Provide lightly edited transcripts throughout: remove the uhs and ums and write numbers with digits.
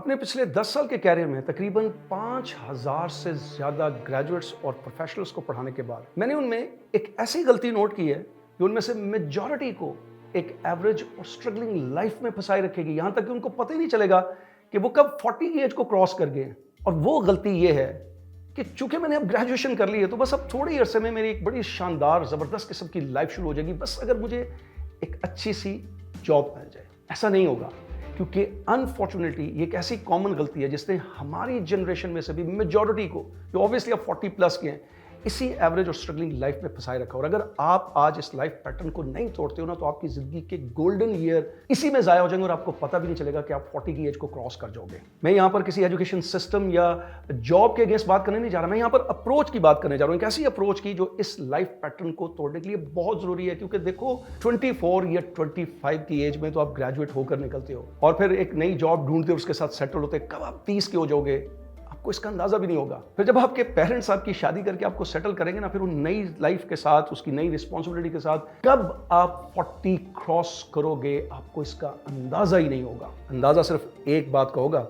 अपने पिछले 10 साल के कैरियर में तकरीबन 5,000 से ज़्यादा ग्रेजुएट्स और प्रोफेशनल्स को पढ़ाने के बाद मैंने उनमें एक ऐसी गलती नोट की है कि उनमें से मेजॉरिटी को एक एवरेज और स्ट्रगलिंग लाइफ में फंसाई रखेगी, यहां तक कि उनको पता ही नहीं चलेगा कि वो कब 40 की एज को क्रॉस कर गए। और वो गलती ये है कि चूंकि मैंने अब ग्रेजुएशन कर ली है तो बस अब थोड़े ही अरसे में मेरी एक बड़ी शानदार ज़बरदस्त किस्म की लाइफ शुरू हो जाएगी, बस अगर मुझे एक अच्छी सी जॉब मिल जाए। ऐसा नहीं होगा, क्योंकि अनफॉर्चुनेटली ये एक ऐसी कॉमन गलती है जिसने हमारी जनरेशन में से भी मेजॉरिटी को, जो ऑब्वियसली अब 40 प्लस के हैं, इसी एवरेज और स्ट्रगलिंग लाइफ में फंसाए रखा। और अगर आप आज इस लाइफ पैटर्न को नहीं तोड़ते हो ना, तो आपकी जिंदगी के गोल्डन ईयर इसी में जाया हो जाएंगे और आपको पता भी नहीं चलेगा कि आप 40 की एज को क्रॉस कर जाओगे। मैं यहाँ पर किसी एजुकेशन सिस्टम या जॉब के अगेंस्ट बात करने नहीं जा रहा, मैं यहाँ पर अप्रोच की बात करने जा रहा हूँ। एक ऐसी अप्रोच की जो इस लाइफ पैटर्न को तोड़ने के लिए बहुत जरूरी है। क्योंकि देखो, 24 या 25 की एज में तो आप ग्रेजुएट होकर निकलते हो और फिर एक नई जॉब ढूंढते हो, उसके साथ सेटल होते, कब आप 30 के हो जाओगे आपको इसका अंदाजा भी नहीं होगा। फिर जब आपके पेरेंट्स आपकी शादी करके आपको सेटल करेंगे ना, फिर उन नई लाइफ के साथ, उसकी नई रिस्पॉन्सिबिलिटी के साथ कब आप 40 क्रॉस करोगे आपको इसका अंदाजा ही नहीं होगा। अंदाजा सिर्फ एक बात का होगा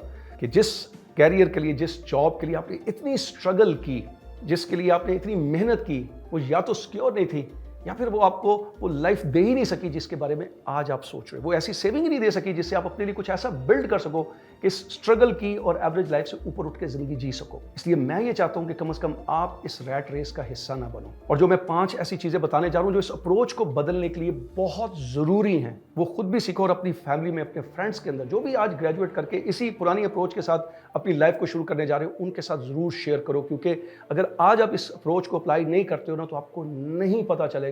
कि जिस कैरियर के लिए, जिस जॉब के लिए आपने इतनी स्ट्रगल की, जिसके लिए आपने इतनी मेहनत की, वो या तो सिक्योर नहीं थी या फिर वो आपको वो लाइफ दे ही नहीं सकी जिसके बारे में आज आप सोच रहे हो। वो ऐसी सेविंग ही नहीं दे सकी जिससे आप अपने लिए कुछ ऐसा बिल्ड कर सको कि इस स्ट्रगल की और एवरेज लाइफ से ऊपर उठ के जिंदगी जी सको। इसलिए मैं ये चाहता हूं कि कम से कम आप इस रैट रेस का हिस्सा ना बनो। और जो मैं 5 ऐसी चीजें बताने जा रहा हूं जो इस अप्रोच को बदलने के लिए बहुत जरूरी हैं, वो खुद भी सीखो और अपनी फैमिली में, अपने फ्रेंड्स के अंदर जो भी आज ग्रेजुएट करके इसी पुरानी अप्रोच के साथ अपनी लाइफ को शुरू करने जा रहे हो, उनके साथ जरूर शेयर करो। क्योंकि अगर आज आप इस अप्रोच को अप्लाई नहीं करते हो ना, तो आपको नहीं पता चलेगा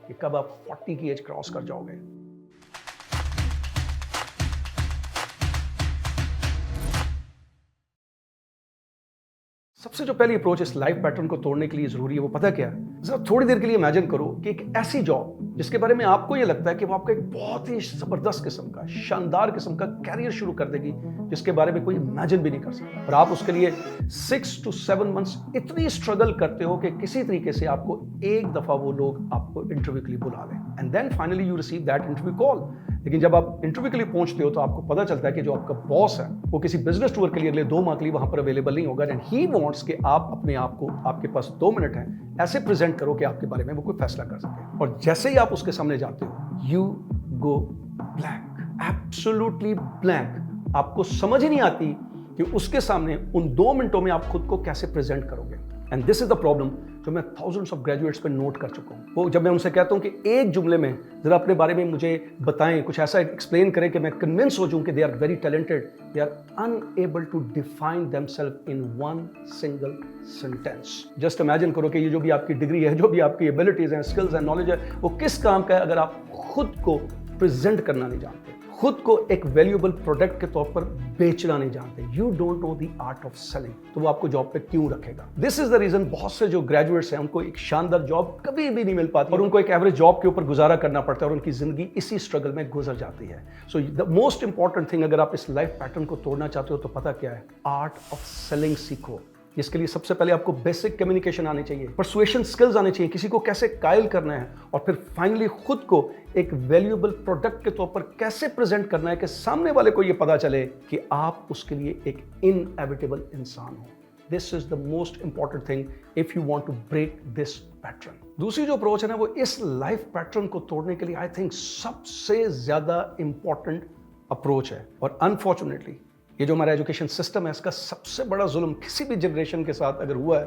कि कब आप 40 की एज क्रॉस कर जाओगे। सबसे जो पहली अप्रोच इस लाइफ पैटर्न को तोड़ने के लिए जरूरी है, वो पता क्या है? जरा थोड़ी देर के लिए इमेजिन करो कि एक ऐसी जॉब जिसके बारे में आपको ये लगता है कि वो आपका एक बहुत ही जबरदस्त किस्म का, शानदार किस्म का कैरियर शुरू कर देगी, जिसके बारे में कोई इमेजिन भी नहीं कर सकता। और आप उसके लिए 6 to 7 मंथ्स इतनी स्ट्रगल करते हो कि किसी तरीके से आपको एक दफा वो लोग आपको इंटरव्यू के लिए बुला लें, and then finally you receive that interview call. लेकिन जब आप इंटरव्यू के लिए पहुंचते हो तो आपको पता चलता है कि जो आपका बॉस है वो किसी बिजनेस टूर के लिए अगले 2 माह के लिए वहां पर अवेलेबल नहीं होगा, एंड ही वांट्स कि आप अपने आप को, आपके पास 2 मिनट हैं, ऐसे प्रेजेंट करो कि आपके बारे में वो कोई फैसला कर सके। और जैसे ही आप उसके सामने जाते हो, you go blank, absolutely blank. आपको समझ ही नहीं आती कि उसके सामने उन 2 मिनटों में आप खुद को कैसे प्रेजेंट करोगे। And this is the problem जो मैं थाउजेंड्स ऑफ ग्रेजुएट्स पे नोट कर चुका हूँ। वो जब मैं उनसे कहता हूँ कि एक जुमले में जरा अपने बारे में मुझे बताएं, कुछ ऐसा एक्सप्लेन करें कि मैं कन्विंस हो जाऊँ कि they are very talented, they are unable to define themselves in one single sentence. Just imagine करो कि ये जो भी आपकी डिग्री है, जो भी आपकी एबिलिटीज हैं, स्किल्स हैं, नॉलेज है, वो किस काम का है अगर आप खुद को प्रेजेंट करना नहीं जानते, खुद को एक वैल्यूएबल प्रोडक्ट के तौर पर बेचना नहीं जानते, you don't know the art of selling, तो वो आपको जॉब पे क्यों रखेगा? दिस इज द रीजन बहुत से जो ग्रेजुएट्स हैं उनको एक शानदार जॉब कभी भी नहीं मिल पाती और उनको एक एवरेज जॉब के ऊपर गुजारा करना पड़ता है और उनकी जिंदगी इसी स्ट्रगल में गुजर जाती है। So the most important thing, अगर आप इस लाइफ पैटर्न को तोड़ना चाहते हो तो पता क्या है? आर्ट ऑफ सेलिंग सीखो। इसके लिए सबसे पहले आपको बेसिक कम्युनिकेशन आनी चाहिए, परसुएशन स्किल्स आने चाहिए, किसी को कैसे कायल करना है, और फिर फाइनली खुद को एक वैल्यूएबल प्रोडक्ट के तौर पर कैसे प्रेजेंट करना है कि सामने वाले को यह पता चले कि आप उसके लिए एक इनएविटेबल इंसान हो। This is the most important thing if you want to break this pattern. दूसरी जो अप्रोच है ना, वो इस लाइफ पैटर्न को तोड़ने के लिए आई थिंक सबसे ज्यादा इंपॉर्टेंट अप्रोच है। और अनफॉर्चुनेटली ये जो हमारा एजुकेशन सिस्टम है, इसका सबसे बड़ा जुल्म किसी भी जनरेशन के साथ अगर हुआ है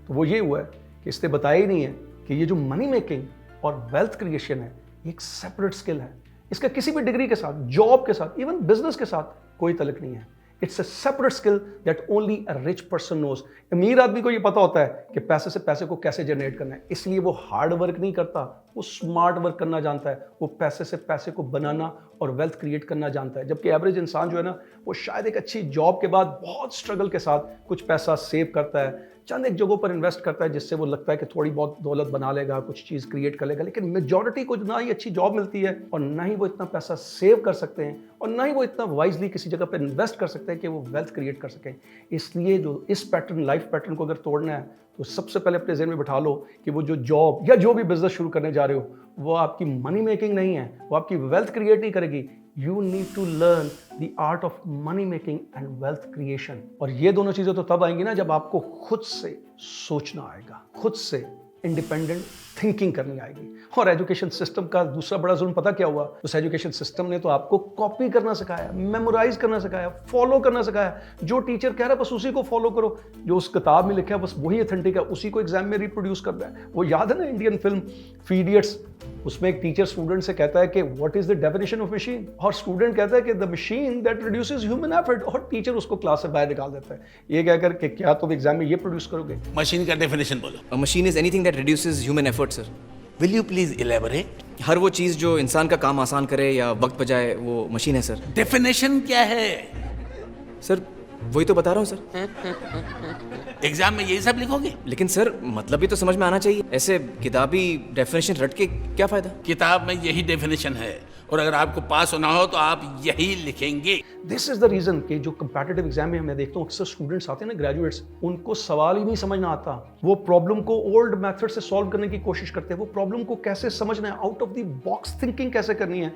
तो वो ये हुआ है कि इसने बताया ही नहीं है कि ये जो मनी मेकिंग और वेल्थ क्रिएशन है, ये एक सेपरेट स्किल है। इसका किसी भी डिग्री के साथ, जॉब के साथ, इवन बिजनेस के साथ कोई तल्लुक नहीं है। It's a separate skill that only a rich person knows. अमीर आदमी को ये पता होता है कि पैसे से पैसे को कैसे जनरेट करना है, इसलिए वो हार्ड वर्क नहीं करता, वो स्मार्ट वर्क करना जानता है, वो पैसे से पैसे को बनाना और वेल्थ क्रिएट करना जानता है। जबकि एवरेज इंसान जो है ना, वो शायद एक अच्छी जॉब के बाद बहुत स्ट्रगल के साथ कुछ पैसा सेव करता है, चंद एक जगहों पर इन्वेस्ट करता है जिससे वो लगता है कि थोड़ी बहुत दौलत बना लेगा, कुछ चीज़ क्रिएट कर लेगा। लेकिन मेजॉरिटी को ना ही अच्छी जॉब मिलती है और ना ही वो इतना पैसा सेव कर सकते हैं और ना ही वो इतना वाइजली किसी जगह पर इन्वेस्ट कर सकते हैं कि वो वेल्थ क्रिएट कर सकें। इसलिए जो इस पैटर्न, लाइफ पैटर्न को अगर तोड़ना है तो सबसे पहले अपने ज़हन में बिठा लो कि वो जो जॉब या जो भी बिजनेस शुरू करने जा रहे हो, वो आपकी मनी मेकिंग नहीं है, वो आपकी वेल्थ क्रिएट नहीं करेगी। You need to learn the art of money making and wealth creation. और ये दोनों चीजें तो तब आएंगी ना जब आपको खुद से सोचना आएगा, खुद से इंडिपेंडेंट थिंकिंग करनी आएगी। और एजुकेशन सिस्टम का दूसरा बड़ा जुल्म पता क्या हुआ? उस एजुकेशन सिस्टम ने तो आपको कॉपी करना सिखाया, मेमोराइज करना सिखाया, फॉलो करना सिखाया। जो टीचर कह रहा है बस उसी को फॉलो करो, जो उस किताब में लिखा है बस वही ऑथेंटिक है, उसी को एग्जाम में रिप्रोड्यूस कर रहा है। वो याद है ना इंडियन फिल्म थ्री इडियट्स, उसमें एक टीचर स्टूडेंट से कहता है कि what is the definition of machine, और स्टूडेंट कहता है कि the machine that reduces human effort, और टीचर उसको क्लास से बाहर निकाल देता है। ये कहकर कि क्या तुम एग्जाम में ये प्रोड्यूस करोगे? मशीन का डेफिनेशन बोलो। A machine is anything that reduces human effort, sir. Will you please elaborate? हर वो चीज़ जो इंसान का काम आसान करे या वक्त बचाए, वो मशीन है सर। डेफिनेशन क्या है? सर वही तो बता रहा हूँ सर। एग्जाम में यही सब लिखोगे? लेकिन सर मतलब भी तो समझ में आना चाहिए, ऐसे किताबी डेफिनेशन रट के क्या फ़ायदा। किताब में यही डेफिनेशन है, और अगर आपको पास होना हो तो आप यही लिखेंगे। दिस इज द रीजन कि जो कंपैटिटिव एग्जाम में मैं देखता हूँ अक्सर स्टूडेंट्स आते हैं ना, ग्रेजुएट्स, उनको सवाल ही नहीं समझना आता। वो प्रॉब्लम को ओल्ड मेथड से सॉल्व करने की कोशिश करते हैं। वो प्रॉब्लम को कैसे समझना है, out of the box thinking कैसे करनी है,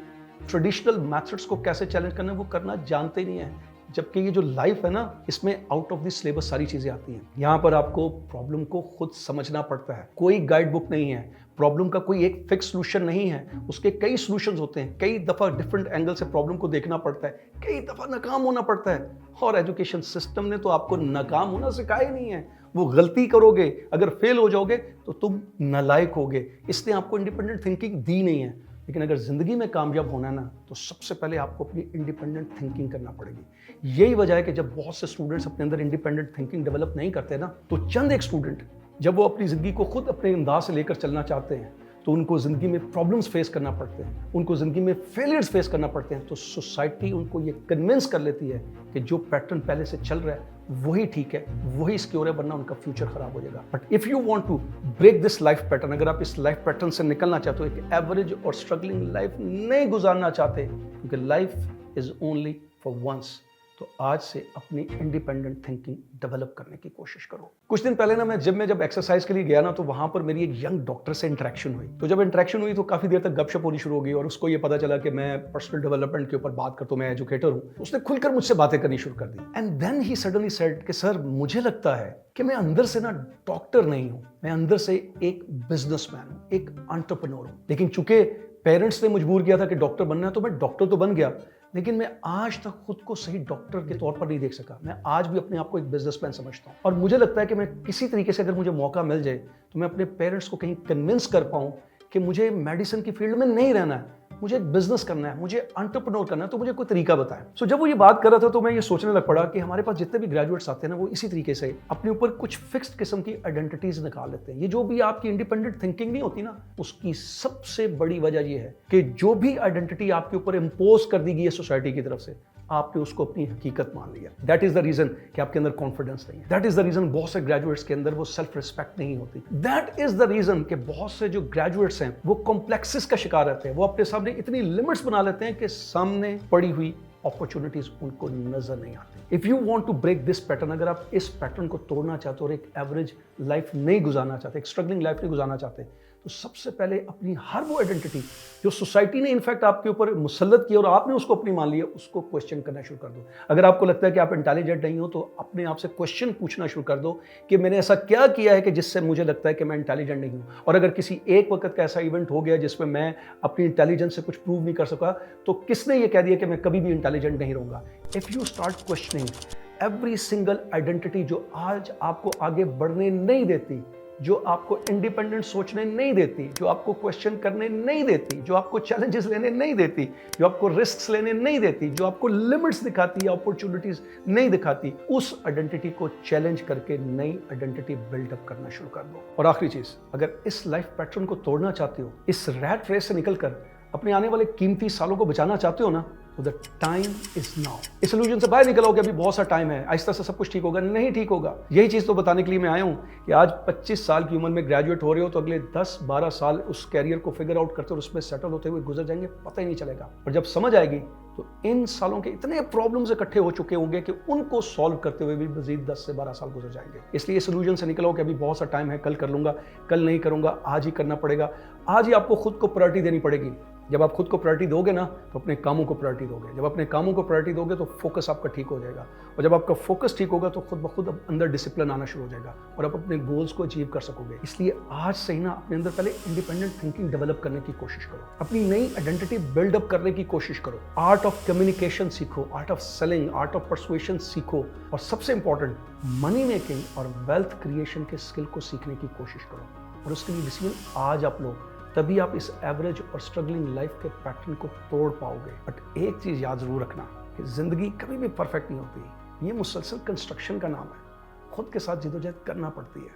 ट्रेडिशनल मेथड्स को कैसे चैलेंज करना है, वो करना जानते ही नहीं है। जबकि ये जो लाइफ है ना, इसमें आउट ऑफ द सिलेबस सारी चीजें आती हैं। यहाँ पर आपको प्रॉब्लम को खुद समझना पड़ता है। कोई गाइड बुक नहीं है, प्रॉब्लम का कोई एक फिक्स सोल्यूशन नहीं है, उसके कई सोल्यूशंस होते हैं। कई दफा डिफरेंट एंगल से प्रॉब्लम को देखना पड़ता है, कई दफा नाकाम होना पड़ता है। और एजुकेशन सिस्टम ने तो आपको नाकाम होना सिखाया ही नहीं है। वो गलती करोगे, अगर फेल हो जाओगे तो तुम नालायक होगे। इसने आपको इंडिपेंडेंट थिंकिंग दी नहीं है। लेकिन अगर जिंदगी में कामयाब होना है ना, तो सबसे पहले आपको अपनी इंडिपेंडेंट थिंकिंग करना पड़ेगी। यही वजह है कि जब बहुत से स्टूडेंट्स अपने अंदर इंडिपेंडेंट थिंकिंग डेवलप नहीं करते ना, तो चंद एक स्टूडेंट जब वो अपनी जिंदगी को खुद अपने अंदाज से लेकर चलना चाहते हैं, तो उनको जिंदगी में प्रॉब्लम्स फेस करना पड़ते हैं, उनको जिंदगी में फेलियर्स फेस करना पड़ते हैं। तो सोसाइटी उनको ये कन्विंस कर लेती है कि जो पैटर्न पहले से चल रहा है वही ठीक है, वही सिक्योर है, वरना उनका फ्यूचर खराब हो जाएगा। But if you want to break this life pattern, अगर आप इस लाइफ पैटर्न से निकलना चाहते हो, एक एवरेज और स्ट्रगलिंग लाइफ नहीं गुजारना चाहते, क्योंकि life is only for once, तो आज से अपनी इंडिपेंडेंट थिंकिंग डेवलप करने की कोशिश करो। कुछ दिन पहले ना मैं जब एक्सरसाइज के लिए गया ना, तो वहां पर मेरी एक यंग डॉक्टर से इंटरेक्शन हुई। तो जब इंटरेक्शन हुई तो काफी देर तक गपशप होनी शुरू हो गई, और उसको ये पता चला कि मैं पर्सनल डेवलपमेंट के ऊपर बात करता हूँ, मैं एजुकेटर हूँ। उसने खुलकर मुझसे बातें करनी शुरू कर दी। And then he suddenly said कि सर, मुझे लगता है कि मैं अंदर से ना डॉक्टर नहीं हूँ, मैं अंदर से एक बिजनेसमैन हूँ, एक एंटरप्रेन्योर हूँ। लेकिन चूंकि पेरेंट्स ने मजबूर किया था कि डॉक्टर बनना है, तो मैं डॉक्टर तो बन गया, लेकिन मैं आज तक खुद को सही डॉक्टर के तौर पर नहीं देख सका। मैं आज भी अपने आप को एक बिजनेसमैन समझता हूँ, और मुझे लगता है कि मैं किसी तरीके से अगर मुझे मौका मिल जाए तो मैं अपने पेरेंट्स को कहीं कन्विंस कर पाऊँ कि मुझे मेडिसिन की फील्ड में नहीं रहना है, मुझे एक बिजनेस करना है, मुझे एंटरप्रेन्योर करना है, तो मुझे कोई तरीका बताएं। सो जब वो ये बात कर रहा था तो मैं ये सोचने लग पड़ा कि हमारे पास जितने भी ग्रेजुएट्स आते हैं ना, वो इसी तरीके से अपने ऊपर कुछ फिक्स्ड किस्म की आइडेंटिटीज निकाल लेते हैं। ये जो भी आपकी इंडिपेंडेंट थिंकिंग नहीं होती ना, उसकी सबसे बड़ी वजह ये है कि जो भी आइडेंटिटी आपके ऊपर इम्पोज कर दी गई है सोसाइटी की तरफ से, आपने उसको अपनी हकीकत मान लिया। दैट इज द रीजन कि आपके अंदर कॉन्फिडेंस नहीं है। दैट इज द रीजन बहुत से ग्रेजुएट्स के अंदर वो सेल्फ रिस्पेक्ट नहीं होती। दैट इज द रीजन कि बहुत से जो ग्रेजुएट्स हैं वो कॉम्प्लेक्सेस का शिकार रहते हैं। वो अपने सामने इतनी लिमिट्स बना लेते हैं कि सामने पड़ी हुई अपॉर्चुनिटीज उनको नजर नहीं आती। If you want to break this pattern, अगर आप इस पैटर्न को तोड़ना चाहते हो और एक एवरेज लाइफ नहीं गुजारना चाहते, एक स्ट्रगलिंग लाइफ नहीं गुजारना चाहते, तो सबसे पहले अपनी हर वो आइडेंटिटी जो सोसाइटी ने इनफैक्ट आपके ऊपर मुसल्लत की और आपने उसको अपनी मान लिया, उसको क्वेश्चन करना शुरू कर दो। अगर आपको लगता है कि आप इंटेलिजेंट नहीं हो, तो अपने आप से क्वेश्चन पूछना शुरू कर दो कि मैंने ऐसा क्या किया है कि जिससे मुझे लगता है कि मैं इंटेलिजेंट नहीं हूँ। और अगर किसी एक वक्त का ऐसा इवेंट हो गया जिसमें मैं अपनी इंटेलिजेंस से कुछ प्रूव नहीं कर सका, तो किसने ये कह दिया कि मैं कभी भी इंटेलिजेंट नहीं रहूँगा। If you start questioning every single identity जो आज आपको आगे बढ़ने नहीं देती, जो आपको इंडिपेंडेंट सोचने नहीं देती, जो आपको क्वेश्चन करने नहीं देती, जो आपको चैलेंजेस लेने नहीं देती, जो आपको रिस्क्स लेने नहीं देती, जो आपको लिमिट्स दिखाती है, अपॉर्चुनिटीज नहीं दिखाती, उस आइडेंटिटी को चैलेंज करके नई आइडेंटिटी बिल्डअप करना शुरू कर दो। और आखिरी चीज, अगर इस लाइफ पैटर्न को तोड़ना चाहते हो, इस रैट रेस से निकलकर अपने आने वाले कीमती सालों को बचाना चाहते हो ना, तो द टाइम इज नाउ। इस इल्यूजन से बाहर निकलो कि अभी बहुत सा टाइम है, आहिस्ता से सब कुछ ठीक होगा। नहीं ठीक होगा। यही चीज तो बताने के लिए मैं आया हूं कि आज 25 साल की उम्र में ग्रेजुएट हो रहे हो, तो अगले 10-12 साल उस कैरियर को फिगर आउट करते और उसमें सेटल होते हुए गुजर जाएंगे, पता ही नहीं चलेगा। और जब समझ आएगी तो इन सालों के इतने प्रॉब्लम्स इकट्ठे हो चुके होंगे कि उनको सॉल्व करते हुए भी मजीद 10 से 12 साल गुजर जाएंगे। इसलिए इस इल्यूजन से निकलो कि अभी बहुत सा टाइम है, कल कर लूंगा, कल नहीं करूंगा, आज ही करना पड़ेगा। आज ही आपको खुद को प्रायोरिटी देनी पड़ेगी। जब आप खुद को प्रायोरिटी दोगे ना तो अपने कामों को प्रायोरिटी दोगे, जब अपने कामों को प्रायोरिटी दोगे तो फोकस आपका ठीक हो जाएगा, और जब आपका फोकस ठीक होगा तो खुद ब खुद अंदर डिसिप्लिन आना शुरू हो जाएगा और आप अपने गोल्स को अचीव कर सकोगे। इसलिए आज से ही ना अपने अंदर पहले इंडिपेंडेंट थिंकिंग डेवलप करने की कोशिश करो, अपनी नई आइडेंटिटी बिल्डअप करने की कोशिश करो, आर्ट ऑफ कम्युनिकेशन सीखो, art of selling, art of persuasion सीखो, और सबसे इंपॉर्टेंट मनी मेकिंग और वेल्थ क्रिएशन के स्किल को सीखने की कोशिश करो। और उसके लिए डिसीजन आज आप लो, तभी आप इस एवरेज और स्ट्रगलिंग लाइफ के पैटर्न को तोड़ पाओगे। बट एक चीज़ याद जरूर रखना कि ज़िंदगी कभी भी परफेक्ट नहीं होती, ये मुसलसल कंस्ट्रक्शन का नाम है, खुद के साथ जिदोजहद करना पड़ती है।